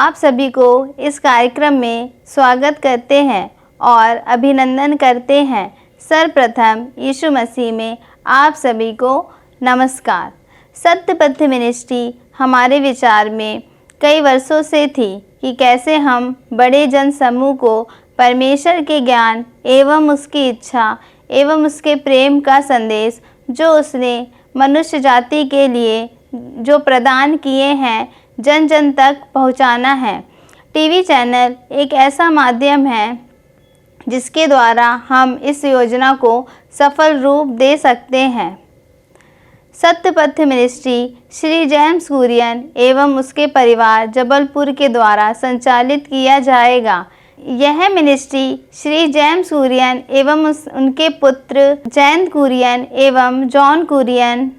आप सभी को इस कार्यक्रम में स्वागत करते हैं और अभिनंदन करते हैं। सर्वप्रथम यीशु मसीह में आप सभी को नमस्कार। सत्यपथ मिनिस्ट्री हमारे विचार में कई वर्षों से थी कि कैसे हम बड़े जन समूह को परमेश्वर के ज्ञान एवं उसकी इच्छा एवं उसके प्रेम का संदेश जो उसने मनुष्य जाति के लिए जो प्रदान किए हैं जन जन तक पहुंचाना है। टीवी चैनल एक ऐसा माध्यम है जिसके द्वारा हम इस योजना को सफल रूप दे सकते हैं। सत्यपथ मिनिस्ट्री श्री जेम्स कुरियन एवं उसके परिवार जबलपुर के द्वारा संचालित किया जाएगा। यह मिनिस्ट्री श्री जेम्स कुरियन एवं उनके पुत्र जयंत कुरियन एवं जॉन कुरियन,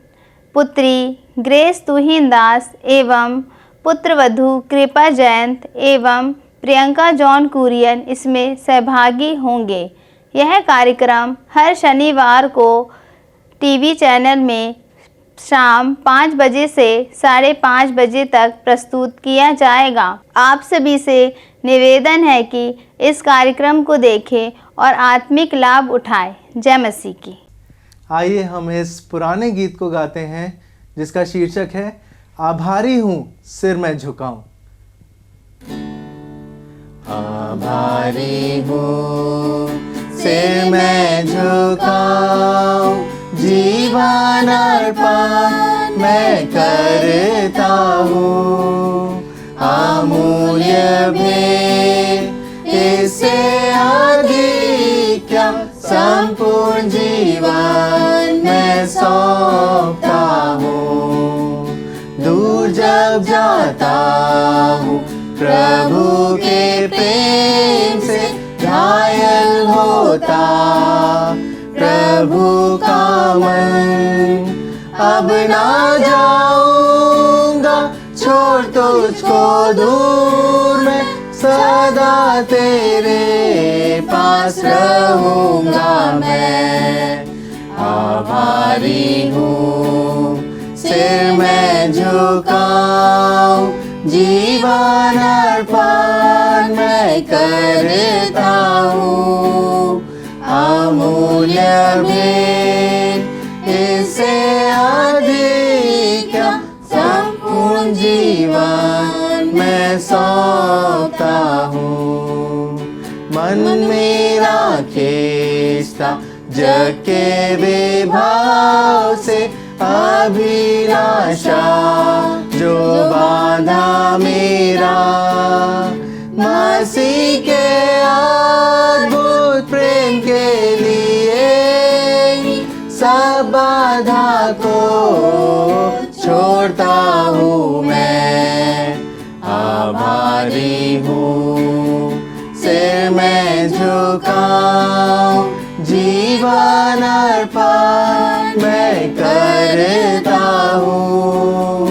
पुत्री ग्रेस तुहिन दास एवं पुत्रवधू कृपा जयंत एवं प्रियंका जॉन कुरियन इसमें सहभागी होंगे। यह कार्यक्रम हर शनिवार को टीवी चैनल में शाम 5 बजे से 5:30 बजे तक प्रस्तुत किया जाएगा। आप सभी से निवेदन है कि इस कार्यक्रम को देखें और आत्मिक लाभ उठाएं। जय मसीह की। आइए हम इस पुराने गीत को गाते हैं जिसका शीर्षक है आभारी हूँ सिर मैं झुकाऊं। आभारी हूँ सिर मैं झुकाऊं, जीवन अर्पण मैं करता हूँ। अमूल्य भेंट इससे अधिक क्या संपूर्ण जीवन मैं सौंपता हूँ। दूर जब जाता हूँ प्रभु के प्रेम से घायल होता प्रभु का मन। अब ना जाऊंगा छोड़ तुझको दूर, मैं सदा तेरे पास रहूंगा मैं। आभारी हूँ सिर मैं झुकाऊं, जीवन अर्पण मैं करता हूँ। अमूल्य भेंट इससे अधिक क्या संपूर्ण जीवन मैं सौंपता हूँ। मन मेरा खींचता जग के विभाव से अभिलाषा जो बांधा मेरा, मसीह के अद्भुत प्रेम के लिए सब बाधा को छोड़ता हूँ मैं। आभारी हूँ सिर मैं झुकाऊं, जीवन अर्पण मैं करता हूँ।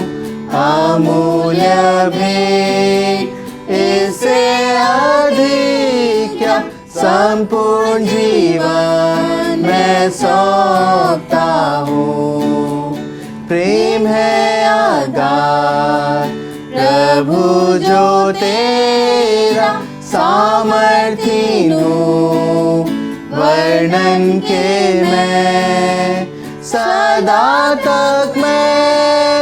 अमूल्य भेंट इससे अधिक क्या संपूर्ण जीवन मैं सौंपता हूँ। प्रेम है अगाध प्रभु जो तेरा, सामर्थी हूँ वर्णन के मैं। सदा तक मैं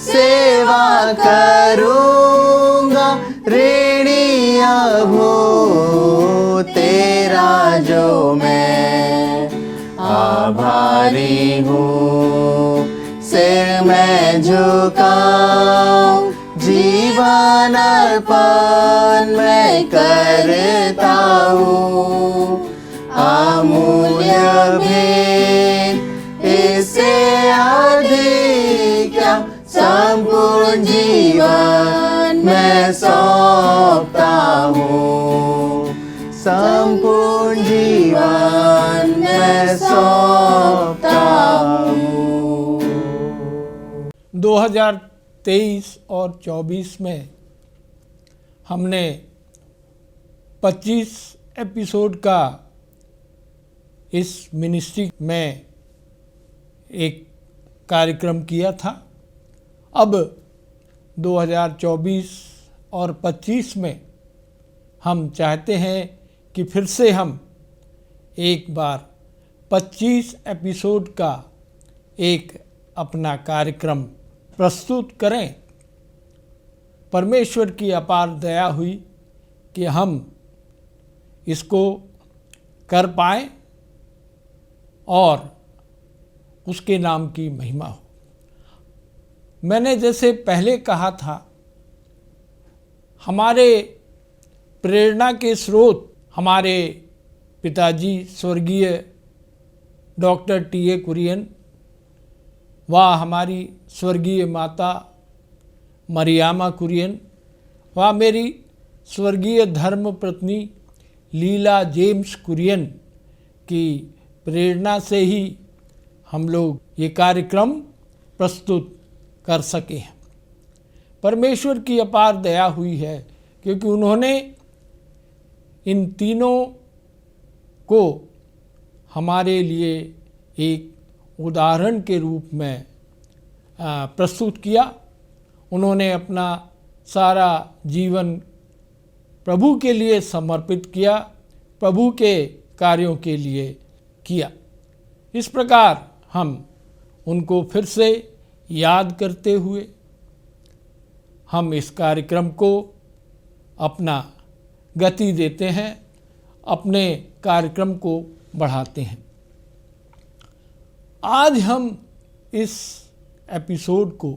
सेवा करूँगा, ऋणी अभूत तेरा जो मैं। आभारी हूँ सिर मैं झुकाऊं, जीवन अर्पण मैं करता हूँ। अमूल्य भेंट इससे अधिक क्या संपूर्ण जीवन मैं सौंपता हूँ। संपूर्ण जीवन मैं सौंपता हूँ। 2023 और 24 में हमने 25 एपिसोड का इस मिनिस्ट्री में एक कार्यक्रम किया था। अब 2024 और 25 में हम चाहते हैं कि फिर से हम एक बार 25 एपिसोड का एक अपना कार्यक्रम प्रस्तुत करें। परमेश्वर की अपार दया हुई कि हम इसको कर पाएं और उसके नाम की महिमा हो। मैंने जैसे पहले कहा था, हमारे प्रेरणा के स्रोत हमारे पिताजी स्वर्गीय डॉक्टर टी.ए. कुरियन व हमारी स्वर्गीय माता मरियामा कुरियन व मेरी स्वर्गीय धर्मपत्नी लीला जेम्स कुरियन की प्रेरणा से ही हम लोग ये कार्यक्रम प्रस्तुत कर सके हैं। परमेश्वर की अपार दया हुई है क्योंकि उन्होंने इन तीनों को हमारे लिए एक उदाहरण के रूप में प्रस्तुत किया। उन्होंने अपना सारा जीवन प्रभु के लिए समर्पित किया, प्रभु के कार्यों के लिए किया। इस प्रकार हम उनको फिर से याद करते हुए हम इस कार्यक्रम को अपना गति देते हैं, अपने कार्यक्रम को बढ़ाते हैं। आज हम इस एपिसोड को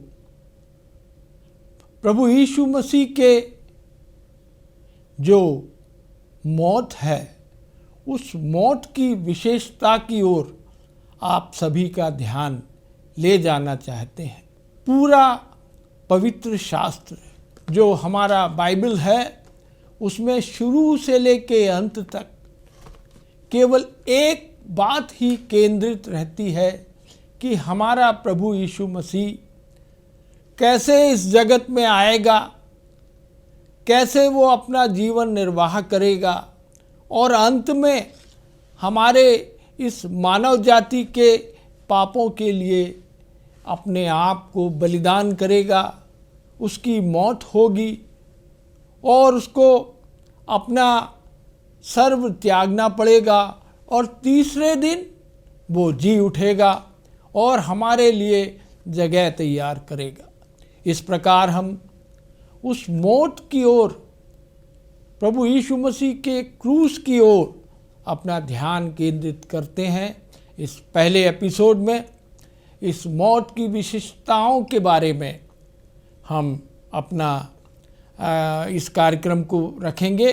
प्रभु यीशु मसीह के जो मौत है उस मौत की विशेषता की ओर आप सभी का ध्यान ले जाना चाहते हैं। पूरा पवित्र शास्त्र जो हमारा बाइबल है उसमें शुरू से लेके अंत तक केवल एक बात ही केंद्रित रहती है कि हमारा प्रभु यीशु मसीह कैसे इस जगत में आएगा, कैसे वो अपना जीवन निर्वाह करेगा और अंत में हमारे इस मानव जाति के पापों के लिए अपने आप को बलिदान करेगा, उसकी मौत होगी और उसको अपना सर्व त्यागना पड़ेगा और तीसरे दिन वो जी उठेगा और हमारे लिए जगह तैयार करेगा। इस प्रकार हम उस मौत की ओर, प्रभु यीशु मसीह के क्रूस की ओर अपना ध्यान केंद्रित करते हैं। इस पहले एपिसोड में इस मौत की विशेषताओं के बारे में हम अपना इस कार्यक्रम को रखेंगे।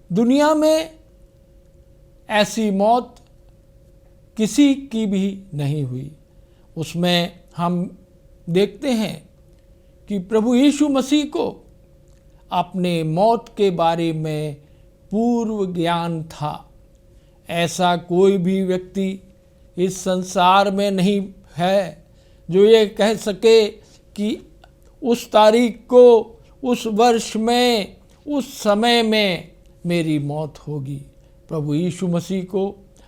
दुनिया में ऐसी मौत किसी की भी नहीं हुई। उसमें हम देखते हैं कि प्रभु यीशु मसीह को अपने मौत के बारे में पूर्व ज्ञान था। ऐसा कोई भी व्यक्ति इस संसार में नहीं है जो ये कह सके कि उस तारीख को, उस वर्ष में, उस समय में मेरी मौत होगी। प्रभु यीशु मसीह को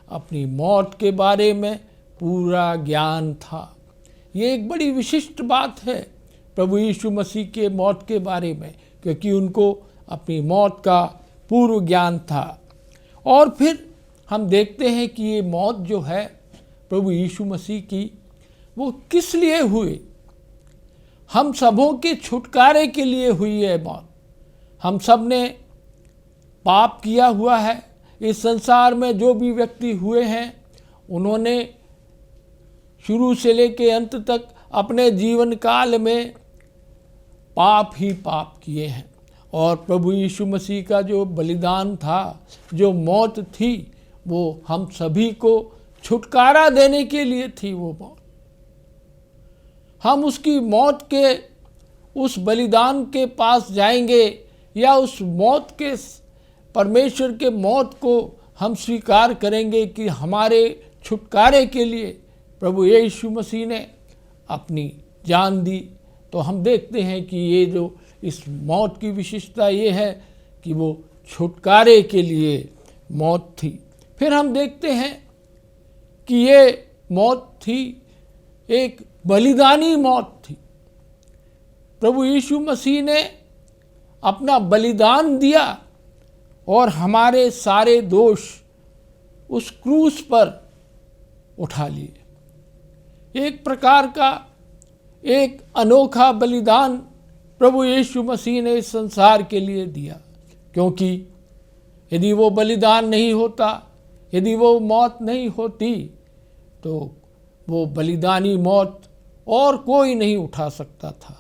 अपनी मौत के बारे में पूरा ज्ञान था। ये एक बड़ी विशिष्ट बात है प्रभु यीशु मसीह के मौत के बारे में, क्योंकि उनको अपनी मौत का पूर्व ज्ञान था। और फिर हम देखते हैं कि ये मौत जो है प्रभु यीशु मसीह की, वो किस लिए हुई? हम सबों के छुटकारे के लिए हुई है मौत। हम सब ने पाप किया हुआ है। इस संसार में जो भी व्यक्ति हुए हैं उन्होंने शुरू से लेके अंत तक अपने जीवन काल में पाप ही पाप किए हैं। और प्रभु यीशु मसीह का जो बलिदान था, जो मौत थी, वो हम सभी को छुटकारा देने के लिए थी। वो मौत, हम उसकी मौत के उस बलिदान के पास जाएंगे या उस मौत के, परमेश्वर के मौत को हम स्वीकार करेंगे कि हमारे छुटकारे के लिए प्रभु यीशु मसीह ने अपनी जान दी। तो हम देखते हैं कि ये जो इस मौत की विशेषता ये है कि वो छुटकारे के लिए मौत थी। फिर हम देखते हैं कि ये मौत थी एक बलिदानी मौत थी। प्रभु यीशु मसीह ने अपना बलिदान दिया और हमारे सारे दोष उस क्रूस पर उठा लिए। एक प्रकार का एक अनोखा बलिदान प्रभु यीशु मसीह ने इस संसार के लिए दिया, क्योंकि यदि वो बलिदान नहीं होता, यदि वो मौत नहीं होती, तो वो बलिदानी मौत और कोई नहीं उठा सकता था।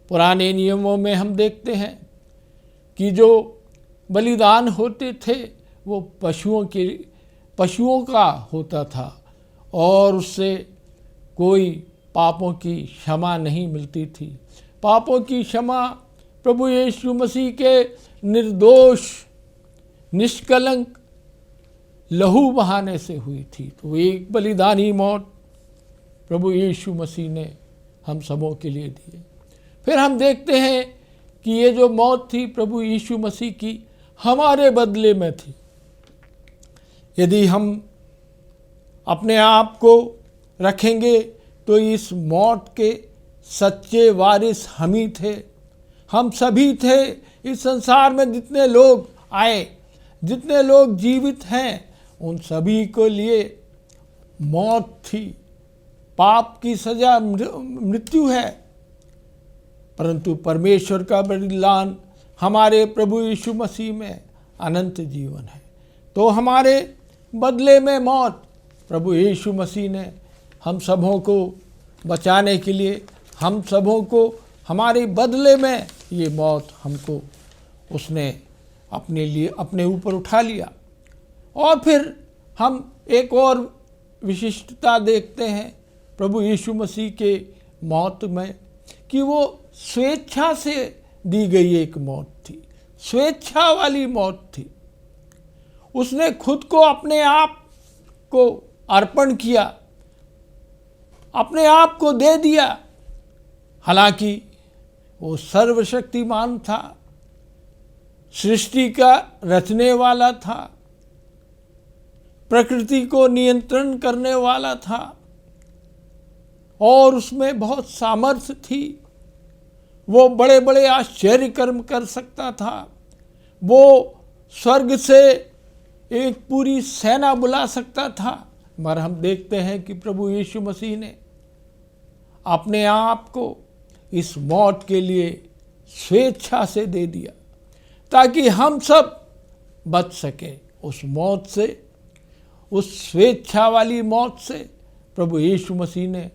पुराने नियमों में हम देखते हैं कि जो बलिदान होते थे वो पशुओं का होता था और उससे कोई पापों की क्षमा नहीं मिलती थी। पापों की क्षमा प्रभु यीशु मसीह के निर्दोष निष्कलंक लहू बहाने से हुई थी। तो एक बलिदानी मौत प्रभु यीशु मसीह ने हम सबों के लिए दी। फिर हम देखते हैं कि ये जो मौत थी प्रभु यीशु मसीह की हमारे बदले में थी। यदि हम अपने आप को रखेंगे तो इस मौत के सच्चे वारिस हम ही थे, हम सभी थे। इस संसार में जितने लोग आए, जितने लोग जीवित हैं, उन सभी को लिए मौत थी। पाप की सजा मृत्यु है, परंतु परमेश्वर का बलिदान हमारे प्रभु यीशु मसीह में अनंत जीवन है। तो हमारे बदले में मौत प्रभु यीशु मसीह ने हम सबों को बचाने के लिए, हम सबों को हमारे बदले में ये मौत हमको उसने अपने लिए अपने ऊपर उठा लिया। और फिर हम एक और विशिष्टता देखते हैं प्रभु यीशु मसीह के मौत में कि वो स्वेच्छा से दी गई एक मौत थी, स्वेच्छा वाली मौत थी। उसने खुद को, अपने आप को अर्पण किया, अपने आप को दे दिया। हालांकि वो सर्वशक्तिमान था, सृष्टि का रचने वाला था, प्रकृति को नियंत्रण करने वाला था और उसमें बहुत सामर्थ्य थी। वो बड़े बड़े आश्चर्य कर्म कर सकता था। वो स्वर्ग से एक पूरी सेना बुला सकता था। मगर हम देखते हैं कि प्रभु यीशु मसीह ने अपने आप को इस मौत के लिए स्वेच्छा से दे दिया ताकि हम सब बच सके उस मौत से, उस स्वेच्छा वाली मौत से। प्रभु यीशु मसीह ने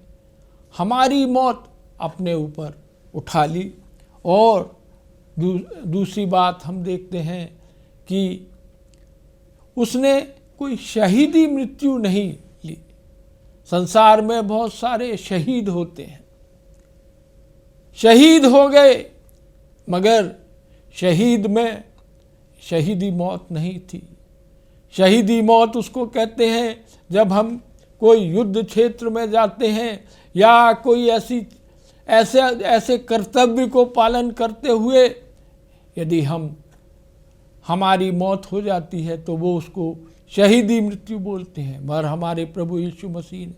हमारी मौत अपने ऊपर उठा ली। और दूसरी बात हम देखते हैं कि उसने कोई शहीदी मृत्यु नहीं ली। संसार में बहुत सारे शहीद होते हैं, शहीद हो गए, मगर शहीद में शहीदी मौत नहीं थी। शहीदी मौत उसको कहते हैं जब हम कोई युद्ध क्षेत्र में जाते हैं या कोई ऐसे कर्तव्य को पालन करते हुए यदि हमारी मौत हो जाती है तो वो उसको शहीदी मृत्यु बोलते हैं। मगर हमारे प्रभु यीशु मसीह ने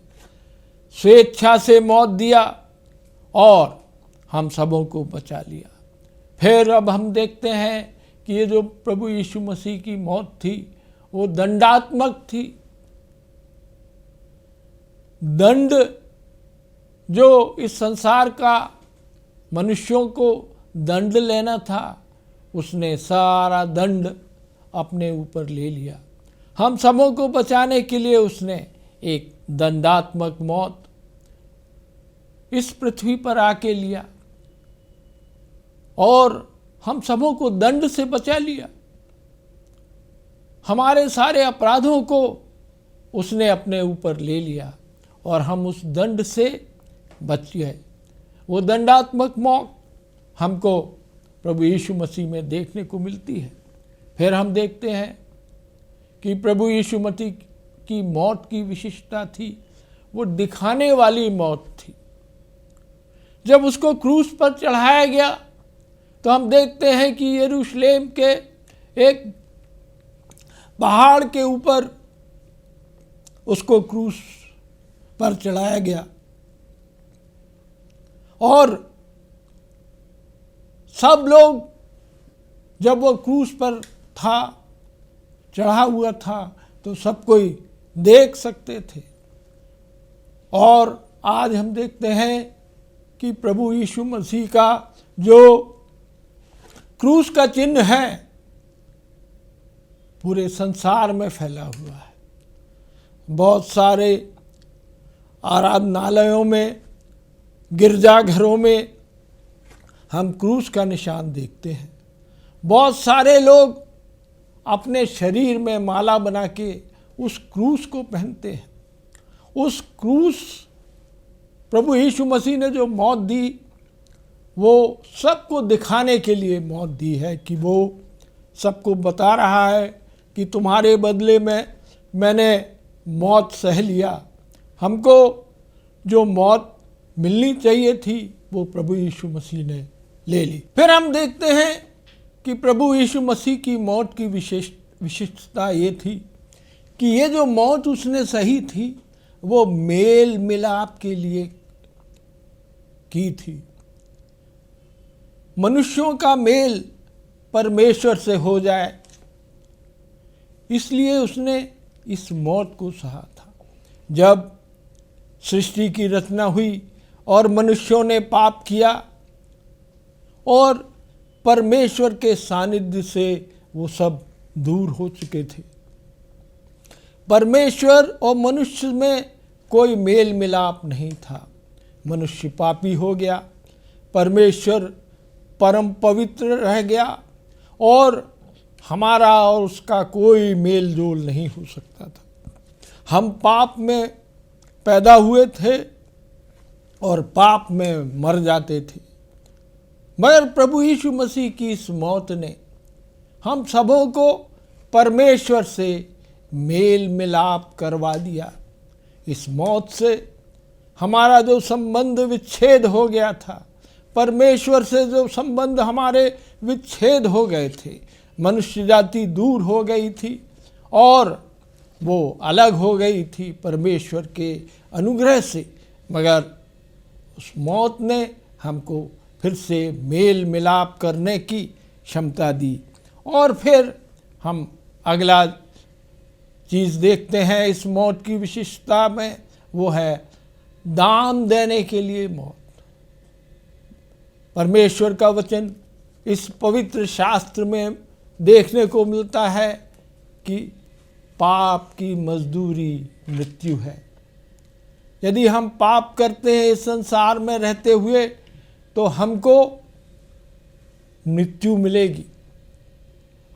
स्वेच्छा से मौत दिया और हम सबों को बचा लिया। फिर अब हम देखते हैं कि ये जो प्रभु यीशु मसीह की मौत थी वो दंडात्मक थी। दंड जो इस संसार का मनुष्यों को दंड लेना था, उसने सारा दंड अपने ऊपर ले लिया। हम सबों को बचाने के लिए उसने एक दंडात्मक मौत इस पृथ्वी पर आके लिया और हम सबों को दंड से बचा लिया। हमारे सारे अपराधों को उसने अपने ऊपर ले लिया और हम उस दंड से बच गए। वो दंडात्मक मौत हमको प्रभु यीशु मसीह में देखने को मिलती है। फिर हम देखते हैं कि प्रभु यीशु मसीह की मौत की विशिष्टता थी, वो दिखाने वाली मौत थी। जब उसको क्रूस पर चढ़ाया गया तो हम देखते हैं कि यरूशलेम के एक पहाड़ के ऊपर उसको क्रूस पर चढ़ाया गया और सब लोग जब वो क्रूस पर था, चढ़ा हुआ था, तो सब कोई देख सकते थे। और आज हम देखते हैं कि प्रभु यीशु मसीह का जो क्रूस का चिन्ह है पूरे संसार में फैला हुआ है। बहुत सारे आराधनालयों में, गिरजाघरों में हम क्रूस का निशान देखते हैं। बहुत सारे लोग अपने शरीर में माला बना के उस क्रूस को पहनते हैं। उस क्रूस, प्रभु यीशु मसीह ने जो मौत दी, वो सबको दिखाने के लिए मौत दी है, कि वो सबको बता रहा है कि तुम्हारे बदले में मैंने मौत सह लिया। हमको जो मौत मिलनी चाहिए थी वो प्रभु यीशु मसीह ने ले ली। फिर हम देखते हैं कि प्रभु यीशु मसीह की मौत की विशिष्टता ये थी कि ये जो मौत उसने सही थी वो मेल मिलाप के लिए की थी। मनुष्यों का मेल परमेश्वर से हो जाए, इसलिए उसने इस मौत को सहा था। जब सृष्टि की रचना हुई और मनुष्यों ने पाप किया और परमेश्वर के सानिध्य से वो सब दूर हो चुके थे। परमेश्वर और मनुष्य में कोई मेल मिलाप नहीं था। मनुष्य पापी हो गया, परमेश्वर परम पवित्र रह गया और हमारा और उसका कोई मेल जोल नहीं हो सकता था। हम पाप में पैदा हुए थे और पाप में मर जाते थे, मगर प्रभु यीशु मसीह की इस मौत ने हम सबों को परमेश्वर से मेल मिलाप करवा दिया। इस मौत से हमारा जो संबंध विच्छेद हो गया था, परमेश्वर से जो संबंध हमारे विच्छेद हो गए थे, मनुष्य जाति दूर हो गई थी और वो अलग हो गई थी परमेश्वर के अनुग्रह से, मगर उस मौत ने हमको फिर से मेल मिलाप करने की क्षमता दी। और फिर हम अगला चीज़ देखते हैं इस मौत की विशिष्टता में, वो है दाम देने के लिए मौत। परमेश्वर का वचन इस पवित्र शास्त्र में देखने को मिलता है कि पाप की मजदूरी मृत्यु है। यदि हम पाप करते हैं इस संसार में रहते हुए तो हमको मृत्यु मिलेगी।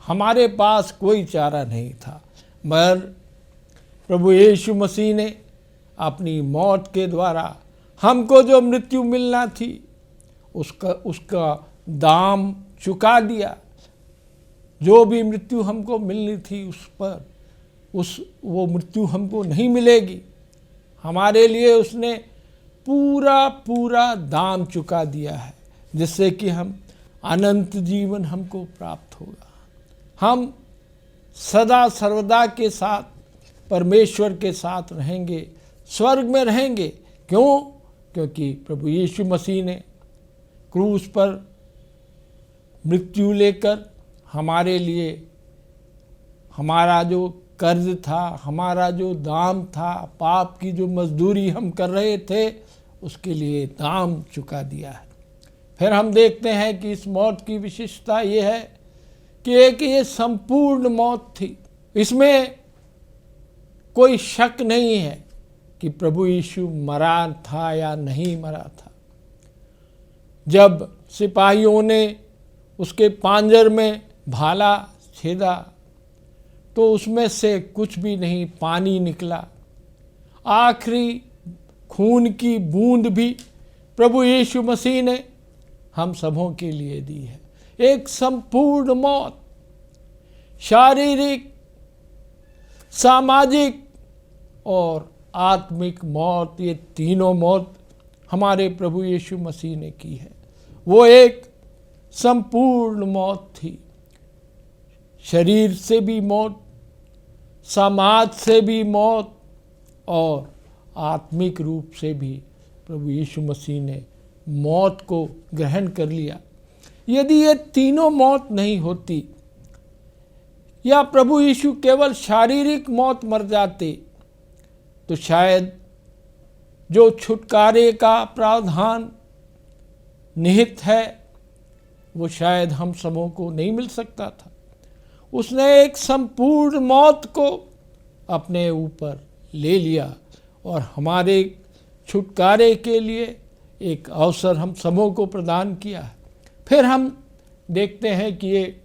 हमारे पास कोई चारा नहीं था, मगर प्रभु यीशु मसीह ने अपनी मौत के द्वारा हमको जो मृत्यु मिलना थी उसका दाम चुका दिया। जो भी मृत्यु हमको मिलनी थी वो मृत्यु हमको नहीं मिलेगी। हमारे लिए उसने पूरा दाम चुका दिया है, जिससे कि हम अनंत जीवन हमको प्राप्त होगा। हम सदा सर्वदा के साथ परमेश्वर के साथ रहेंगे, स्वर्ग में रहेंगे। क्यों? क्योंकि प्रभु यीशु मसीह ने क्रूस पर मृत्यु लेकर हमारे लिए हमारा जो कर्ज था, हमारा जो दाम था, पाप की जो मजदूरी हम कर रहे थे, उसके लिए दाम चुका दिया है। फिर हम देखते हैं कि इस मौत की विशेषता ये है कि एक ये संपूर्ण मौत थी। इसमें कोई शक नहीं है कि प्रभु यीशु मरा था या नहीं मरा था। जब सिपाहियों ने उसके पांजर में भाला छेदा तो उसमें से कुछ भी नहीं पानी निकला। आखिरी खून की बूंद भी प्रभु यीशु मसीह ने हम सबों के लिए दी है। एक संपूर्ण मौत, शारीरिक, सामाजिक और आत्मिक मौत, ये तीनों मौत हमारे प्रभु यीशु मसीह ने की है। वो एक संपूर्ण मौत थी। शरीर से भी मौत, समाज से भी मौत और आत्मिक रूप से भी प्रभु यीशु मसीह ने मौत को ग्रहण कर लिया। यदि ये तीनों मौत नहीं होती या प्रभु यीशु केवल शारीरिक मौत मर जाते, तो शायद जो छुटकारे का प्रावधान निहित है वो शायद हम सबों को नहीं मिल सकता था। उसने एक संपूर्ण मौत को अपने ऊपर ले लिया और हमारे छुटकारे के लिए एक अवसर हम सबों को प्रदान किया है। फिर हम देखते हैं कि ये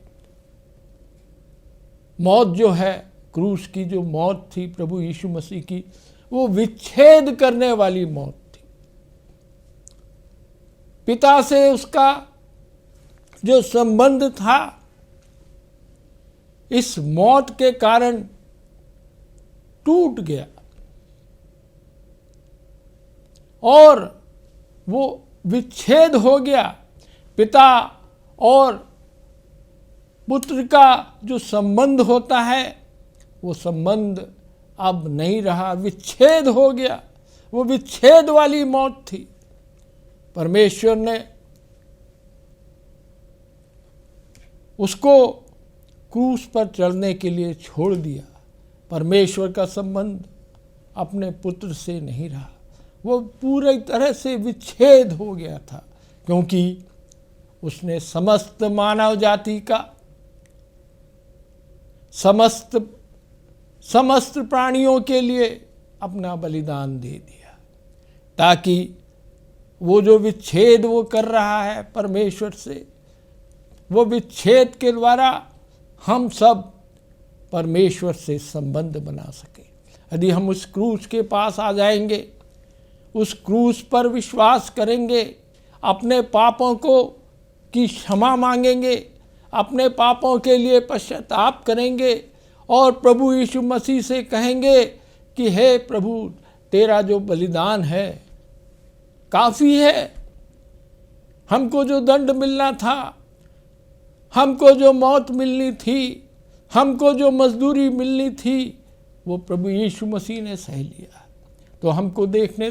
मौत जो है, क्रूस की जो मौत थी प्रभु यीशु मसीह की, वो विच्छेद करने वाली मौत थी। पिता से उसका जो संबंध था इस मौत के कारण टूट गया और वो विच्छेद हो गया। पिता और पुत्र का जो संबंध होता है वो संबंध अब नहीं रहा, विच्छेद हो गया। वो विच्छेद वाली मौत थी। परमेश्वर ने उसको क्रूस पर चढ़ने के लिए छोड़ दिया। परमेश्वर का संबंध अपने पुत्र से नहीं रहा, वो पूरी तरह से विच्छेद हो गया था, क्योंकि उसने समस्त मानव जाति का, समस्त प्राणियों के लिए अपना बलिदान दे दिया, ताकि वो जो विच्छेद वो कर रहा है परमेश्वर से, वो विच्छेद के द्वारा हम सब परमेश्वर से संबंध बना सके। यदि हम उस क्रूस के पास आ जाएंगे, उस क्रूस पर विश्वास करेंगे, अपने पापों को की क्षमा मांगेंगे, अपने पापों के लिए पश्चाताप करेंगे और प्रभु यीशु मसीह से कहेंगे कि हे प्रभु, तेरा जो बलिदान है काफ़ी है। हमको जो दंड मिलना था, हमको जो मौत मिलनी थी, हमको जो मजदूरी मिलनी थी, वो प्रभु यीशु मसीह ने सह लिया। तो हमको देखने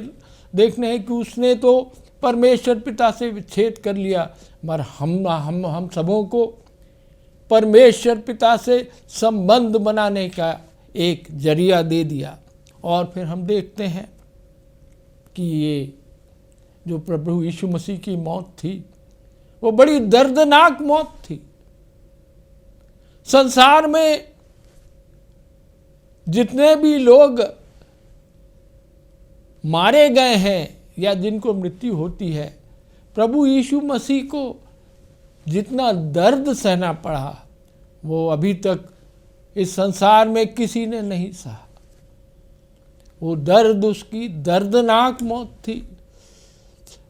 हैं कि उसने तो परमेश्वर पिता से विच्छेद कर लिया, मगर हम सबों को परमेश्वर पिता से संबंध बनाने का एक जरिया दे दिया। और फिर हम देखते हैं कि ये जो प्रभु यीशु मसीह की मौत थी वो बड़ी दर्दनाक मौत थी। संसार में जितने भी लोग मारे गए हैं या जिनको मृत्यु होती है, प्रभु यीशु मसीह को जितना दर्द सहना पड़ा वो अभी तक इस संसार में किसी ने नहीं सहा। वो दर्द, उसकी दर्दनाक मौत थी,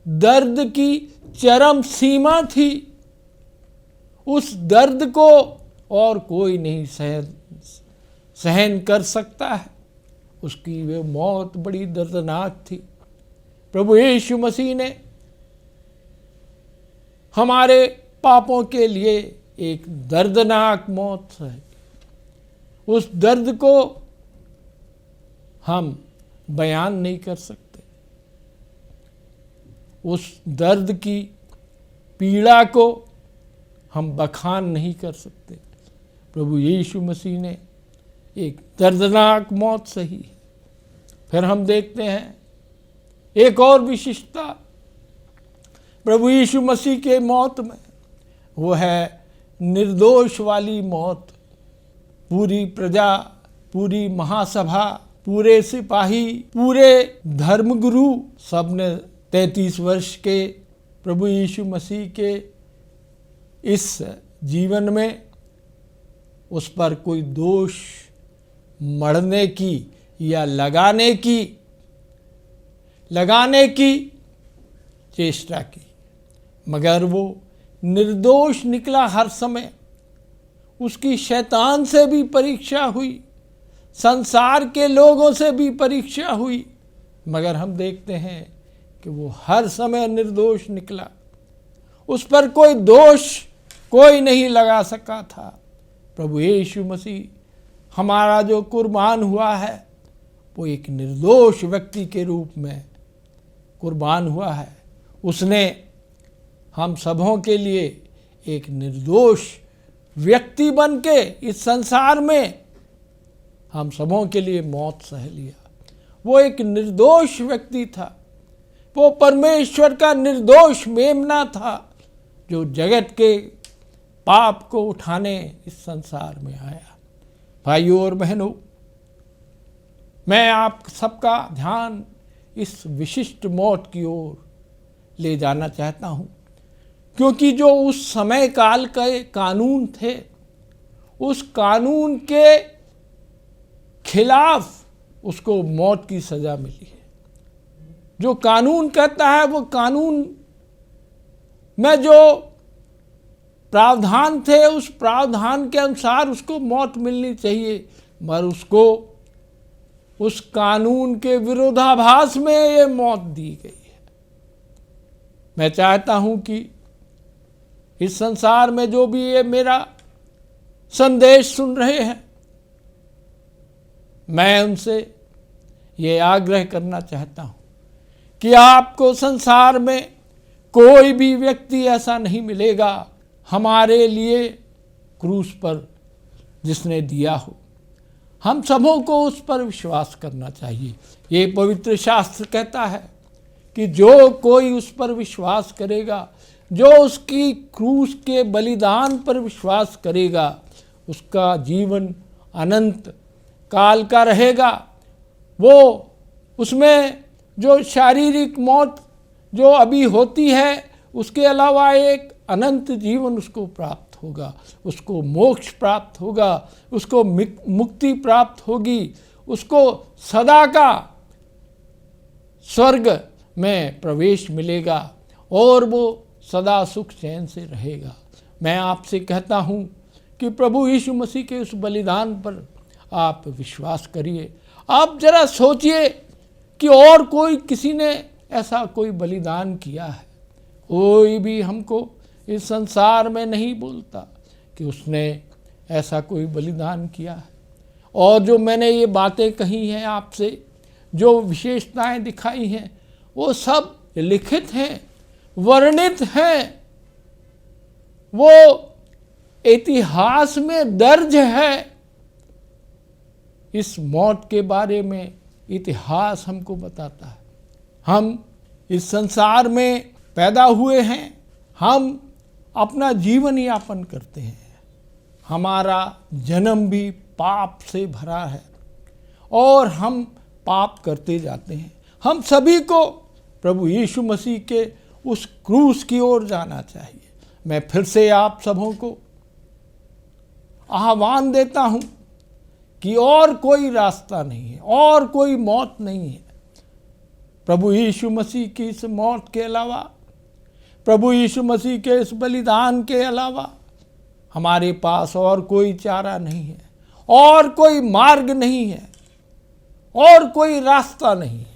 दर्द की चरम सीमा थी। उस दर्द को और कोई नहीं सहन कर सकता है। उसकी वे मौत बड़ी दर्दनाक थी। प्रभु यीशु मसीह ने हमारे पापों के लिए एक दर्दनाक मौत सही। उस दर्द को हम बयान नहीं कर सकते, उस दर्द की पीड़ा को हम बखान नहीं कर सकते। प्रभु यीशु मसीह ने एक दर्दनाक मौत सही। फिर हम देखते हैं एक और विशिष्टता प्रभु यीशु मसीह के मौत में, वो है निर्दोष वाली मौत। पूरी प्रजा, पूरी महासभा, पूरे सिपाही, पूरे धर्मगुरु सब ने 33 वर्ष के प्रभु यीशु मसीह के इस जीवन में उस पर कोई दोष मढ़ने की या लगाने की चेष्टा की, मगर वो निर्दोष निकला। हर समय उसकी शैतान से भी परीक्षा हुई, संसार के लोगों से भी परीक्षा हुई, मगर हम देखते हैं कि वो हर समय निर्दोष निकला। उस पर कोई दोष कोई नहीं लगा सका था। प्रभु यीशु मसीह हमारा जो कुर्बान हुआ है वो एक निर्दोष व्यक्ति के रूप में कुर्बान हुआ है। उसने हम सबों के लिए एक निर्दोष व्यक्ति बन के इस संसार में हम सबों के लिए मौत सह लिया। वो एक निर्दोष व्यक्ति था, वो परमेश्वर का निर्दोष मेमना था जो जगत के पाप को उठाने इस संसार में आया। भाइयों और बहनों, मैं आप सबका ध्यान इस विशिष्ट मौत की ओर ले जाना चाहता हूँ, क्योंकि जो उस समय काल के कानून थे, उस कानून के खिलाफ उसको मौत की सज़ा मिली है। जो कानून कहता है, वो कानून में जो प्रावधान थे, उस प्रावधान के अनुसार उसको मौत मिलनी चाहिए, मगर उसको उस कानून के विरोधाभास में ये मौत दी गई है। मैं चाहता हूं कि इस संसार में जो भी ये मेरा संदेश सुन रहे हैं, मैं उनसे ये आग्रह करना चाहता हूं कि आपको संसार में कोई भी व्यक्ति ऐसा नहीं मिलेगा हमारे लिए क्रूस पर जिसने दिया हो। हम सबों को उस पर विश्वास करना चाहिए। ये पवित्र शास्त्र कहता है कि जो कोई उस पर विश्वास करेगा, जो उसकी क्रूस के बलिदान पर विश्वास करेगा, उसका जीवन अनंत काल का रहेगा। वो उसमें जो शारीरिक मौत जो अभी होती है, उसके अलावा एक अनंत जीवन उसको प्राप्त होगा, उसको मोक्ष प्राप्त होगा, उसको मुक्ति प्राप्त होगी, उसको सदा का स्वर्ग में प्रवेश मिलेगा और वो सदा सुख चैन से रहेगा। मैं आपसे कहता हूँ कि प्रभु यीशु मसीह के उस बलिदान पर आप विश्वास करिए। आप जरा सोचिए कि और कोई किसी ने ऐसा कोई बलिदान किया है? कोई भी हमको इस संसार में नहीं बोलता कि उसने ऐसा कोई बलिदान किया है। और जो मैंने ये बातें कही हैं आपसे, जो विशेषताएं दिखाई हैं, वो सब लिखित हैं, वर्णित हैं, वो इतिहास में दर्ज है। इस मौत के बारे में इतिहास हमको बताता है। हम इस संसार में पैदा हुए हैं, हम अपना जीवन यापन करते हैं, हमारा जन्म भी पाप से भरा है और हम पाप करते जाते हैं। हम सभी को प्रभु यीशु मसीह के उस क्रूस की ओर जाना चाहिए। मैं फिर से आप सबों को आह्वान देता हूँ कि और कोई रास्ता नहीं है, और कोई मौत नहीं है। प्रभु यीशु मसीह की इस मौत के अलावा, प्रभु यीशु मसीह के इस बलिदान के अलावा हमारे पास और कोई चारा नहीं है, और कोई मार्ग नहीं है, और कोई रास्ता नहीं है,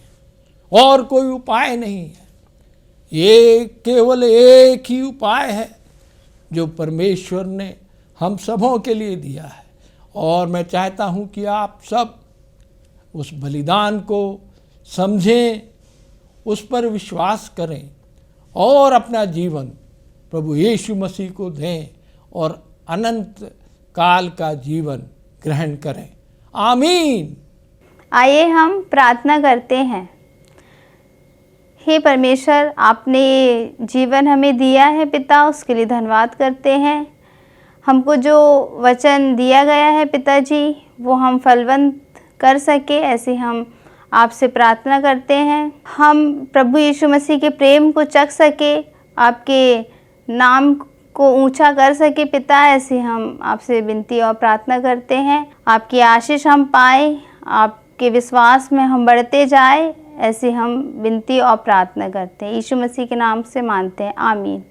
और कोई उपाय नहीं है। ये केवल एक ही उपाय है जो परमेश्वर ने हम सबों के लिए दिया है। और मैं चाहता हूँ कि आप सब उस बलिदान को समझें, उस पर विश्वास करें और अपना जीवन प्रभु यीशु मसीह को दें और अनंत काल का जीवन ग्रहण करें। आमीन। आइए हम प्रार्थना करते हैं। हे परमेश्वर, आपने जीवन हमें दिया है पिता, उसके लिए धन्यवाद करते हैं। हमको जो वचन दिया गया है पिताजी, वो हम फलवंत कर सके, ऐसे हम आपसे प्रार्थना करते हैं। हम प्रभु यीशु मसीह के प्रेम को चख सके, आपके नाम को ऊंचा कर सके पिता, ऐसे हम आपसे विनती और प्रार्थना करते हैं। आपकी आशीष हम पाए, आपके विश्वास में हम बढ़ते जाए, ऐसे हम विनती और प्रार्थना करते हैं। यीशु मसीह के नाम से मांगते हैं, आमीन।